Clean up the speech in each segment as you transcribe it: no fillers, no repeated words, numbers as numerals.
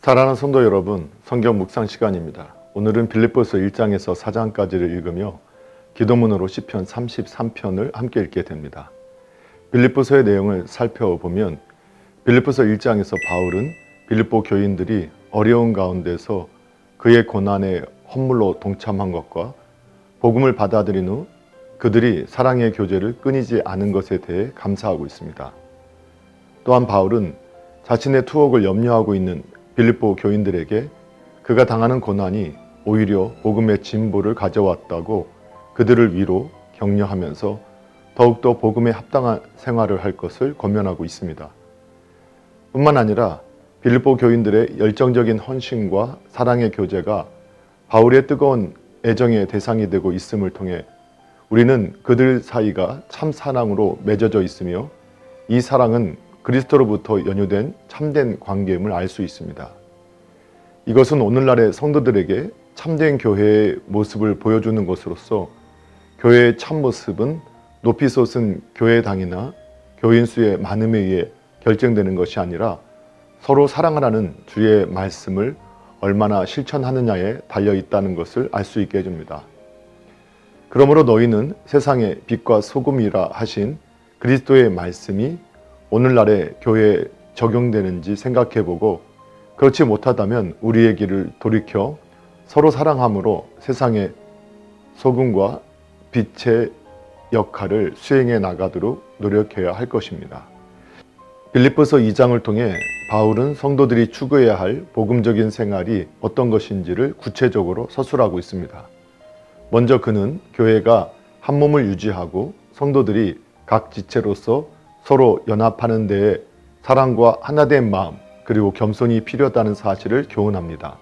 사랑하는 성도 여러분, 성경 묵상 시간입니다. 오늘은 빌립보서 1장에서 4장까지를 읽으며 기도문으로 시편 33편을 함께 읽게 됩니다. 빌립보서의 내용을 살펴보면 빌립보서 1장에서 바울은 빌립보 교인들이 어려운 가운데서 그의 고난에 헌물로 동참한 것과 복음을 받아들인 후 그들이 사랑의 교제를 끊이지 않은 것에 대해 감사하고 있습니다. 또한 바울은 자신의 투옥을 염려하고 있는 빌립보 교인들에게 그가 당하는 고난이 오히려 복음의 진보를 가져왔다고 그들을 위로 격려하면서 더욱더 복음에 합당한 생활을 할 것을 권면하고 있습니다. 뿐만 아니라 빌립보 교인들의 열정적인 헌신과 사랑의 교제가 바울의 뜨거운 애정의 대상이 되고 있음을 통해 우리는 그들 사이가 참 사랑으로 맺어져 있으며 이 사랑은 그리스도로부터 연유된 참된 관계임을 알 수 있습니다. 이것은 오늘날의 성도들에게 참된 교회의 모습을 보여주는 것으로서 교회의 참모습은 높이 솟은 교회당이나 교인 수의 많음에 의해 결정되는 것이 아니라 서로 사랑하라는 주의 말씀을 얼마나 실천하느냐에 달려 있다는 것을 알 수 있게 해줍니다. 그러므로 너희는 세상의 빛과 소금이라 하신 그리스도의 말씀이 오늘날의 교회에 적용되는지 생각해보고 그렇지 못하다면 우리의 길을 돌이켜 서로 사랑함으로 세상의 소금과 빛의 역할을 수행해 나가도록 노력해야 할 것입니다. 빌립보서 2장을 통해 바울은 성도들이 추구해야 할 복음적인 생활이 어떤 것인지를 구체적으로 서술하고 있습니다. 먼저 그는 교회가 한 몸을 유지하고 성도들이 각 지체로서 서로 연합하는 데에 사랑과 하나된 마음 그리고 겸손이 필요하다는 사실을 교훈합니다.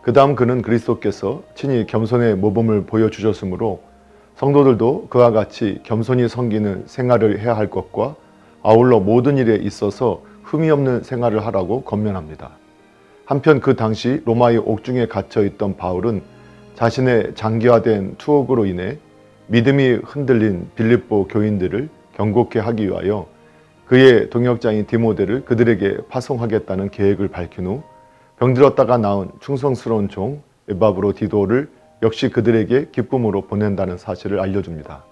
그 다음 그는 그리스도께서 친히 겸손의 모범을 보여주셨으므로 성도들도 그와 같이 겸손히 섬기는 생활을 해야 할 것과 아울러 모든 일에 있어서 흠이 없는 생활을 하라고 권면합니다. 한편 그 당시 로마의 옥중에 갇혀 있던 바울은 자신의 장기화된 투옥으로 인해 믿음이 흔들린 빌립보 교인들을 경고케 하기 위하여 그의 동역자인 디모데를 그들에게 파송하겠다는 계획을 밝힌 후 병들었다가 나은 충성스러운 종 에바브로 디도를 역시 그들에게 기쁨으로 보낸다는 사실을 알려줍니다.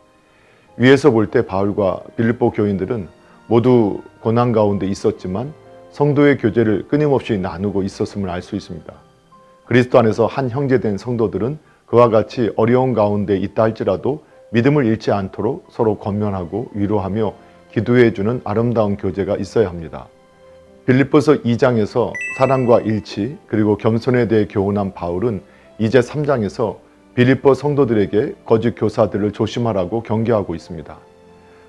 위에서 볼 때 바울과 빌립보 교인들은 모두 고난 가운데 있었지만 성도의 교제를 끊임없이 나누고 있었음을 알 수 있습니다. 그리스도 안에서 한 형제된 성도들은 그와 같이 어려운 가운데 있다 할지라도 믿음을 잃지 않도록 서로 권면하고 위로하며 기도해주는 아름다운 교제가 있어야 합니다. 빌립보서 2장에서 사랑과 일치 그리고 겸손에 대해 교훈한 바울은 이제 3장에서 빌립보 성도들에게 거짓 교사들을 조심하라고 경계하고 있습니다.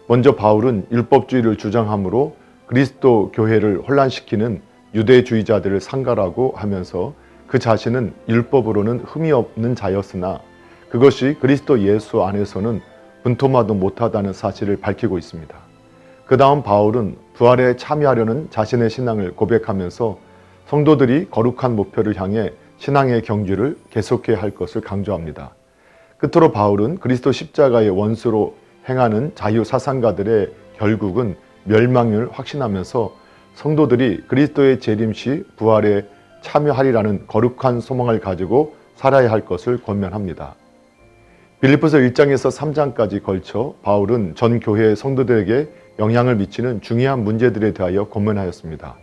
먼저 바울은 율법주의를 주장함으로 그리스도 교회를 혼란시키는 유대주의자들을 상가라고 하면서 그 자신은 율법으로는 흠이 없는 자였으나 그것이 그리스도 예수 안에서는 분토마도 못하다는 사실을 밝히고 있습니다. 그 다음 바울은 부활에 참여하려는 자신의 신앙을 고백하면서 성도들이 거룩한 목표를 향해 신앙의 경주를 계속해야 할 것을 강조합니다. 끝으로 바울은 그리스도 십자가의 원수로 행하는 자유사상가들의 결국은 멸망을 확신하면서 성도들이 그리스도의 재림 시 부활에 참여하리라는 거룩한 소망을 가지고 살아야 할 것을 권면합니다. 빌립보서 1장에서 3장까지 걸쳐 바울은 전 교회의 성도들에게 영향을 미치는 중요한 문제들에 대하여 권면하였습니다.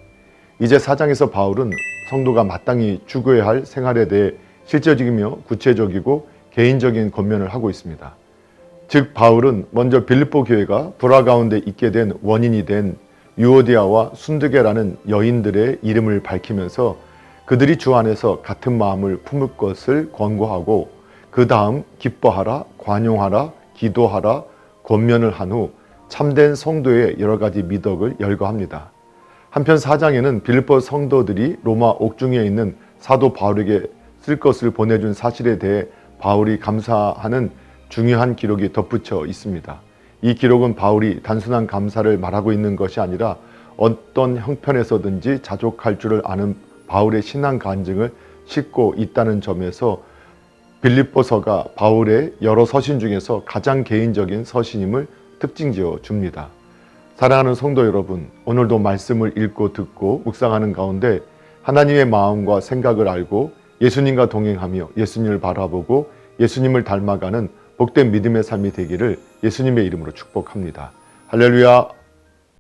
이제 4장에서 바울은 성도가 마땅히 추구해야 할 생활에 대해 실제적이며 구체적이고 개인적인 권면을 하고 있습니다. 즉 바울은 먼저 빌립보 교회가 불화 가운데 있게 된 원인이 된 유오디아와 순두계라는 여인들의 이름을 밝히면서 그들이 주 안에서 같은 마음을 품을 것을 권고하고 그 다음 기뻐하라, 관용하라, 기도하라, 권면을 한 후 참된 성도의 여러 가지 미덕을 열거합니다. 한편 4장에는 빌립보 성도들이 로마 옥중에 있는 사도 바울에게 쓸 것을 보내준 사실에 대해 바울이 감사하는 중요한 기록이 덧붙여 있습니다. 이 기록은 바울이 단순한 감사를 말하고 있는 것이 아니라 어떤 형편에서든지 자족할 줄을 아는 바울의 신앙 간증을 싣고 있다는 점에서 빌립보서가 바울의 여러 서신 중에서 가장 개인적인 서신임을 특징지어 줍니다. 사랑하는 성도 여러분, 오늘도 말씀을 읽고 듣고 묵상하는 가운데 하나님의 마음과 생각을 알고 예수님과 동행하며 예수님을 바라보고 예수님을 닮아가는 복된 믿음의 삶이 되기를 예수님의 이름으로 축복합니다. 할렐루야.